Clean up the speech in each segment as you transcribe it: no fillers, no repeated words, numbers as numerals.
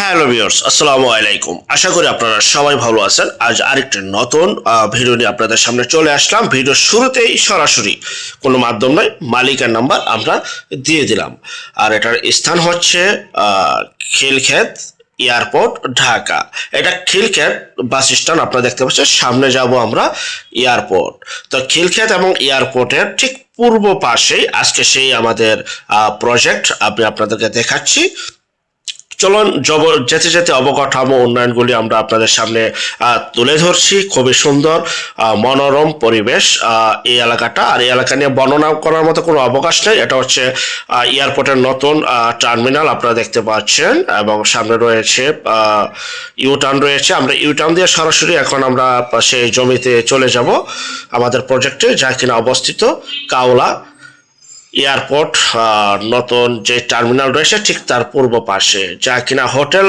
Hello viewers, আসসালামু আলাইকুম। আশা করি আপনারা সবাই ভালো আছেন। আজ আরেকটি নতুন ভিডিও নিয়ে আপনাদের সামনে চলে আসলাম। ভিডিওর শুরুতেই সরাসরি কোনো মাধ্যম নয়, মালিকের নাম্বার আমরা দিয়ে দিলাম। আর এটার স্থান হচ্ছে খিলক্ষেত এয়ারপোর্ট, ঢাকা। এটা খিলক্ষেত বাস স্ট্যান্ড আপনারা দেখতে পাচ্ছেন। সামনে যাব আমরা এয়ারপোর্ট। তো খিলক্ষেত এবং এয়ারপোর্টের ঠিক পূর্ব পাশেই আজকে সেই আমাদের প্রজেক্ট আমি আপনাদেরকে দেখাচ্ছি। চলুন যেতে যেতে অবকাঠামো উন্নয়নগুলি আমরা আপনাদের সামনে তুলে ধরছি। খুবই সুন্দর মনোরম পরিবেশ এই এলাকাটা। আর এই এলাকা নিয়ে বর্ণনা করার মতো কোনো অবকাশ নেই। এটা হচ্ছে এয়ারপোর্টের নতুন টার্মিনাল আপনারা দেখতে পাচ্ছেন, এবং সামনে রয়েছে ইউটার্ন রয়েছে। আমরা ইউটার্ন দিয়ে সরাসরি এখন আমরা সেই জমিতে চলে যাব আমাদের প্রজেক্টে, যা কিনা অবস্থিত কাউলা এয়ারপোর্ট নতুন যে টার্মিনাল রয়েছে ঠিক তার পূর্ব পাশে, যা কিনা হোটেল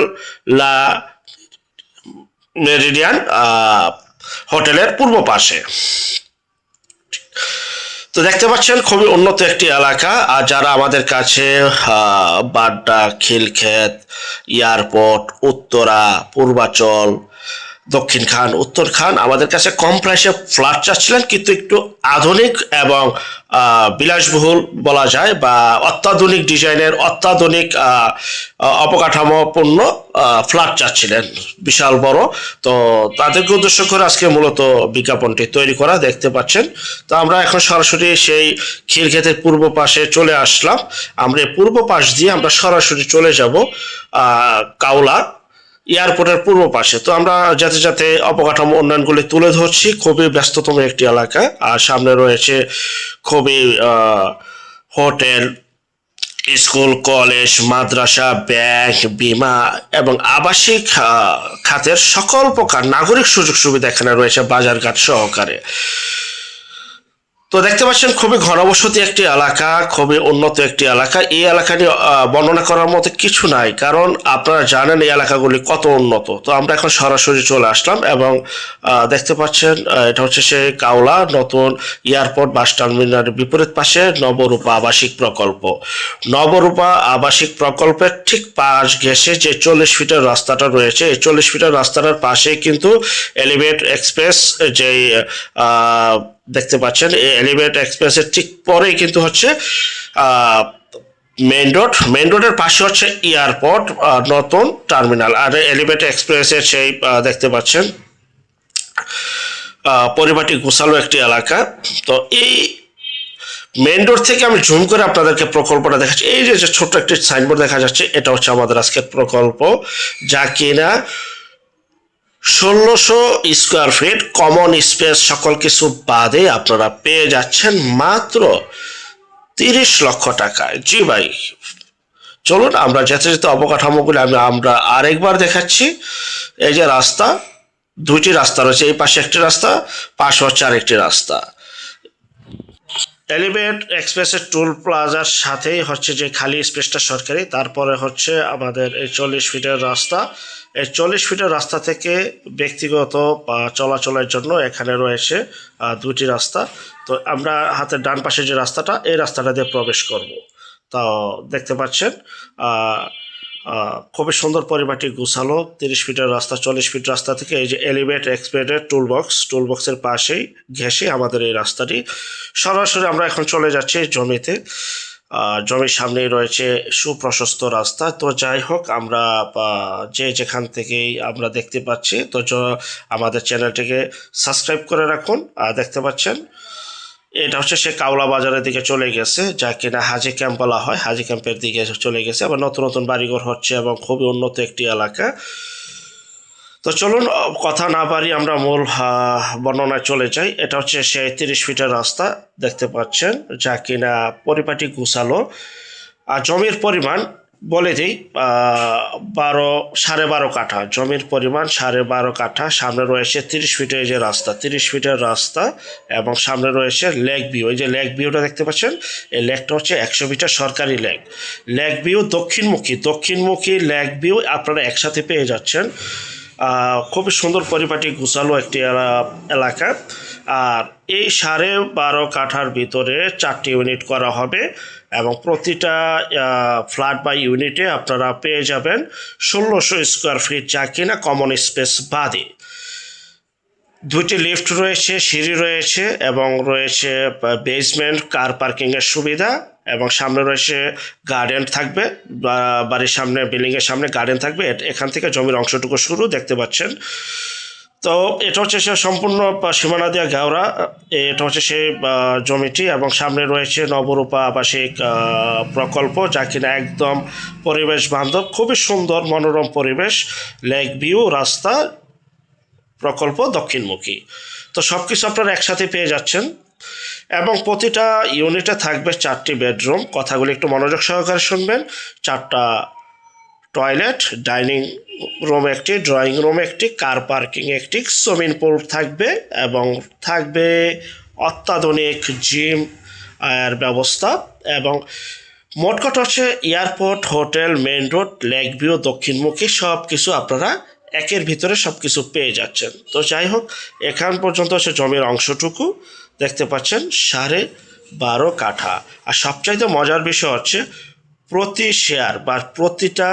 লা মেরিডিয়ান হোটেলের পূর্ব পাশে। তো দেখতে পাচ্ছেন খুবই উন্নত একটি এলাকা। আর যারা আমাদের কাছে বাড্ডা, খিলক্ষেত, এয়ারপোর্ট, উত্তরা, পূর্বাচল, দক্ষিণ খান, উত্তর খান আমাদের কাছে কম প্রাইসে ফ্ল্যাট চাচ্ছিলেন, কিন্তু একটু আধুনিক এবং বিলাসবহুল বলা যায়, বা অত্যাধুনিক ডিজাইনের অত্যাধুনিক অবকাঠামোপূর্ণ ফ্ল্যাট চাচ্ছিলেন বিশাল বড়। তো তাদেরকে উদ্দেশ্য করে আজকে মূলত বিজ্ঞাপনটি তৈরি করা, দেখতে পাচ্ছেন। তো আমরা এখন সরাসরি সেই খিলক্ষেতের পূর্ব পাশে চলে আসলাম। আমরা পূর্ব পাশ দিয়ে আমরা সরাসরি চলে যাব কাউলা এয়ারপোর্টের পূর্ব পাশে। তো আমরা যাতে যাতে অবকাঠামো উন্নয়নগুলি তুলে ধরছি। খুবই ব্যস্ততম একটি এলাকা। আর সামনে রয়েছে খুবই হোটেল, স্কুল, কলেজ, মাদ্রাসা, ব্যাংক, বিমা এবং আবাসিক খাতের সকল প্রকার নাগরিক সুযোগ সুবিধা এখানে রয়েছে, বাজারঘাট সহকারে। তো দেখতে পাচ্ছেন খুবই ঘনবসতি একটি এলাকা, খুবই উন্নত একটি এলাকা। এই এলাকা নিয়ে বর্ণনা করার মতো কিছু নাই, কারণ আপনারা জানেন এই এলাকাগুলি কত উন্নত। তো আমরা এখন সরাসরি চলে আসলাম, এবং দেখতে পাচ্ছেন এটা হচ্ছে সেই কাউলা নতুন এয়ারপোর্ট বাস টার্মিনালের বিপরীত পাশে নবরূপা আবাসিক প্রকল্প। নবরূপা আবাসিক প্রকল্পের ঠিক পাশ ঘেঁষে যে 40 ফিটের রাস্তাটা রয়েছে, এই 40 ফিটের রাস্তাটার পাশেই কিন্তু এলিভেট এক্সপ্রেস যে দেখতে পাচ্ছেন, এলিভেট এক্সপ্রেসের ঠিক পরেই কিন্তু হচ্ছে মেইন রোডের পাশে হচ্ছে এয়ারপোর্ট নতুন টার্মিনাল। আর এলিভেট এক্সপ্রেসের সেই দেখতে পাচ্ছেন পরিপাটি গোছালো একটি এলাকা। তো এই মেইন রোড থেকে আমি জুম করে আপনাদেরকে প্রকল্পটা দেখাচ্ছি। এই যে ছোট্ট একটি সাইনবোর্ড দেখা যাচ্ছে, এটা হচ্ছে আমাদের আজকের প্রকল্প, যা কিনা 1600 স্কোয়ার ফিট কমন স্পেস সকল কিছু বাদে আপনারা পেয়ে যাচ্ছেন মাত্র 30 লক্ষ টাকায়। জি ভাই, চলুন আমরা যেতে যেতে অবকাঠামোগুলি আমরা আরেকবার দেখাচ্ছি। এই যে রাস্তা, দুইটি রাস্তা রয়েছে, এই পাশে একটি রাস্তা, পাশে হচ্ছে আরেকটি রাস্তা। এলিভেট এক্সপ্রেসের টোল প্লাজার সাথেই হচ্ছে যে খালি স্পেসটা সরকারি। তারপরে হচ্ছে আমাদের এই 40 ফিটের রাস্তা। এই 40 ফিটের রাস্তা থেকে ব্যক্তিগত চলাচলের জন্য এখানে রয়েছে দুটি রাস্তা। তো আমরা হাতের ডান পাশে যে রাস্তাটা, এই রাস্তাটা দিয়ে প্রবেশ করব। তো দেখতে পাচ্ছেন খুবই সুন্দর পরিপাটি গুছালো 30 ফিটের রাস্তা। 40 ফিট রাস্তা থেকে এই যে এলিভেট এক্সপ্রেসের টুলবক্সের পাশেই ঘেঁষে আমাদের এই রাস্তাটি। সরাসরি আমরা এখন চলে যাচ্ছি জমিতে। জমির সামনেই রয়েছে সুপ্রশস্ত রাস্তা। তো যাই হোক, আমরা যেখান থেকেই আমরা দেখতে পাচ্ছি, তো আমাদের চ্যানেলটিকে সাবস্ক্রাইব করে রাখুন। দেখতে পাচ্ছেন এটা হচ্ছে সে কাউলা বাজারের দিকে চলে গেছে, যা কিনা হাজি ক্যাম্প বলা হয়। হাজি ক্যাম্পের দিকে চলে গেছে, আবার নতুন নতুন বাড়িঘর হচ্ছে, এবং খুবই উন্নত একটি এলাকা। তো চলুন কথা না পারি আমরা মূল বর্ণনায় চলে যাই। এটা হচ্ছে সেই 30 ফিটের রাস্তা দেখতে পাচ্ছেন, যা কিনা পরিপাটি গুছালো। আর জমির পরিমাণ বলে দিই, 12.5 কাঠা জমির পরিমাণ, 12.5 কাঠা। সামনে রয়েছে 30 ফিটের যে রাস্তা, 30 ফিটের রাস্তা, এবং সামনে রয়েছে লেক ভিউ। এই যে লেক ভিউটা দেখতে পাচ্ছেন, এই লেকটা হচ্ছে 100 মিটার সরকারি লেক ভিউ দক্ষিণমুখী লেক ভিউ আপনারা একসাথে পেয়ে যাচ্ছেন। খুবই সুন্দর পরিপাটি গুছালো একটি এলাকা। আর এই 12.5 কাঠার ভিতরে 4টি ইউনিট করা হবে, এবং প্রতিটা ফ্ল্যাট বা ইউনিটে আপনারা পেয়ে যাবেন 1600 স্কোয়ার ফিট, যা কিনা কমন স্পেস বাদে। দুইটি লিফট রয়েছে, সিঁড়ি রয়েছে এবং রয়েছে বেসমেন্ট কার পার্কিংয়ের সুবিধা, এবং সামনে রয়েছে গার্ডেন থাকবে, বাড়ির সামনে বিল্ডিংয়ের সামনে গার্ডেন থাকবে। এখান থেকে জমির অংশটুকু শুরু দেখতে পাচ্ছেন। তো এটা হচ্ছে সে সম্পূর্ণ সীমানা দিয়া গাওরা, এটা হচ্ছে সেই জমিটি, এবং সামনে রয়েছে নবরূপা আবাসিক প্রকল্প, যা কিনা একদম পরিবেশ বান্ধব, খুবই সুন্দর মনোরম পরিবেশ, লেক ভিউ, রাস্তা, প্রকল্প দক্ষিণমুখী। তো সব কিছু আপনারা একসাথে পেয়ে যাচ্ছেন, এবং প্রতিটা ইউনিটে থাকবে 4টি বেডরুম। কথাগুলি একটু মনোযোগ সহকারে শুনবেন। 4টা টয়লেট, ডাইনিং রুম একটি, ড্রয়িং রুম একটি, কার পার্কিং একটি, সুইমিং পুল থাকবে, এবং থাকবে অত্যাধুনিক জিম এর ব্যবস্থা। এবং মোট কথা হচ্ছে airport, hotel, main road, lake view, দক্ষিণমুখী সব কিছু আপনারা একের ভিতরে সব কিছু পেয়ে যাচ্ছেন। তো যাই হোক, এখান পর্যন্ত হচ্ছে জমির অংশটুকু দেখতে পাচ্ছেন 12.5 কাঠা। আর সবচাইতে মজার বিষয় হচ্ছে প্রতি শেয়ার বা প্রতিটা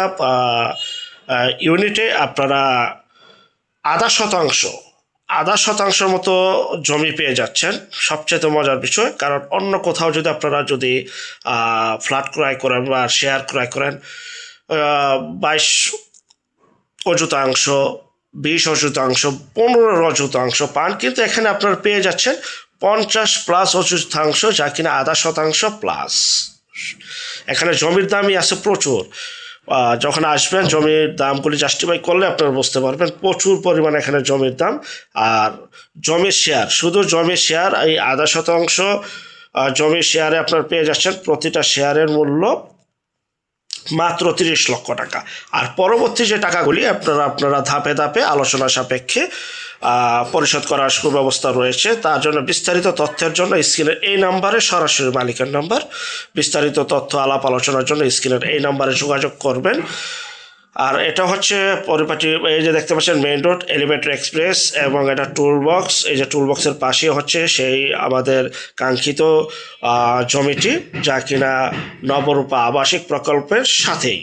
ইউনিটে আপনারা আধা শতাংশের মতো জমি পেয়ে যাচ্ছেন। সবচেয়ে মজার বিষয়, কারণ অন্য কোথাও যদি আপনারা ফ্ল্যাট ক্রয় করেন বা শেয়ার ক্রয় করেন 22 অযুতাংশ, 20 অযুতাংশ, 15 অযুতাংশ পান, কিন্তু এখানে আপনারা পেয়ে যাচ্ছেন 50+ অযুতাংশ, যা কিনা আধা শতাংশ প্লাস। এখানে জমির দামই আছে প্রচুর। যখন আসবেন জমির দামগুলি জাস্টিফাই করলে আপনারা বুঝতে পারবেন প্রচুর পরিমাণে এখানে জমির দাম। আর জমির শেয়ার, শুধু জমির শেয়ার, এই আধা শতাংশ জমির শেয়ারে আপনারা পেয়ে যাচ্ছেন প্রতিটা শেয়ারের মূল্য মাত্র 30 লক্ষ টাকা। আর পরবর্তী যে টাকাগুলি আপনারা ধাপে ধাপে আলোচনা সাপেক্ষে পরিশোধ করার সুব্যবস্থা রয়েছে। তার জন্য বিস্তারিত তথ্যের জন্য স্ক্রিনের এই নাম্বারে, সরাসরি মালিকের নাম্বার, বিস্তারিত তথ্য আলাপ আলোচনার জন্য স্ক্রিনের এই নাম্বারে যোগাযোগ করবেন। আর এটা হচ্ছে পরিপাটি, এই যে দেখতে পাচ্ছেন মেইন রোড, এলিভেটর এক্সপ্রেস, এবং এটা টুল বক্স। এই যে টুল বক্সের পাশে হচ্ছে সেই আমাদের কাঙ্ক্ষিত জমিটি, যা কিনা নবরূপা আবাসিক প্রকল্পের সাথেই।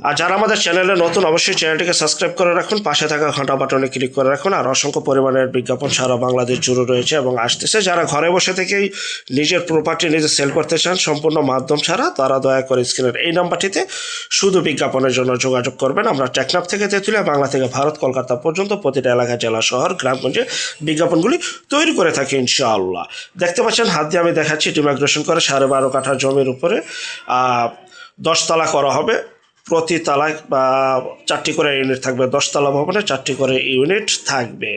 আর যারা আমাদের চ্যানেলে নতুন, অবশ্যই চ্যানেলটিকে সাবস্ক্রাইব করে রাখুন, পাশে থাকা ঘন্টা বাটনে ক্লিক করে রাখুন। আর অসংখ্য পরিমাণের বিজ্ঞাপন সারা বাংলাদেশ জুড়ে রয়েছে এবং আসতেছে। যারা ঘরে বসে থেকেই নিজের প্রপার্টি নিজে সেল করতে চান সম্পূর্ণ মাধ্যম ছাড়া, তারা দয়া করে স্ক্রিনের এই নাম্বারটিতে শুধু বিজ্ঞাপনের জন্য যোগাযোগ করবেন। আমরা টেকনাফ থেকে তেঁতুলিয়া, বাংলা থেকে ভারত, কলকাতা পর্যন্ত প্রতিটা এলাকা, জেলা, শহর, গ্রামগঞ্জে বিজ্ঞাপনগুলি তৈরি করে থাকি ইনশাআল্লাহ। দেখতে পাচ্ছেন হাত দিয়ে আমি দেখাচ্ছি, ডিমাইগ্রেশন করে 12.5 কাঠা জমির উপরে 10 তলা করা হবে। প্রতি তলায় 4টি করে ইউনিট থাকবে। 10 তলা ভবনে 4টি করে ইউনিট থাকবে।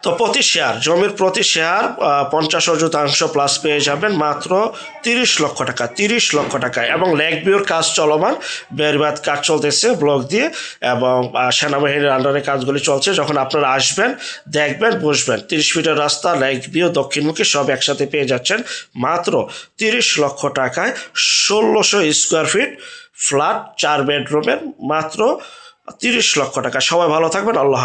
তো জমির প্রতি শেয়ার 50 অযুতাংশ প্লাস পেয়ে যাবেন মাত্র 30 লক্ষ টাকা, 30 লক্ষ টাকায়। এবং লেক ভিউর কাজ চলমান, বেরবাদ কাজ চলতেছে ব্লক দিয়ে, এবং সেনাবাহিনীর আন্ডারে কাজগুলি চলছে। যখন আপনারা আসবেন, দেখবেন, বসবেন, 30 ফিটের রাস্তা, লেক ভিউ, দক্ষিণমুখী সব একসাথে পেয়ে যাচ্ছেন মাত্র 30 লক্ষ টাকায়। 1600 স্কোয়ার ফিট ফ্ল্যাট, 4 বেডরুমের, মাত্র 30 লক্ষ টাকা। সবাই ভালো থাকবেন। আল্লাহ।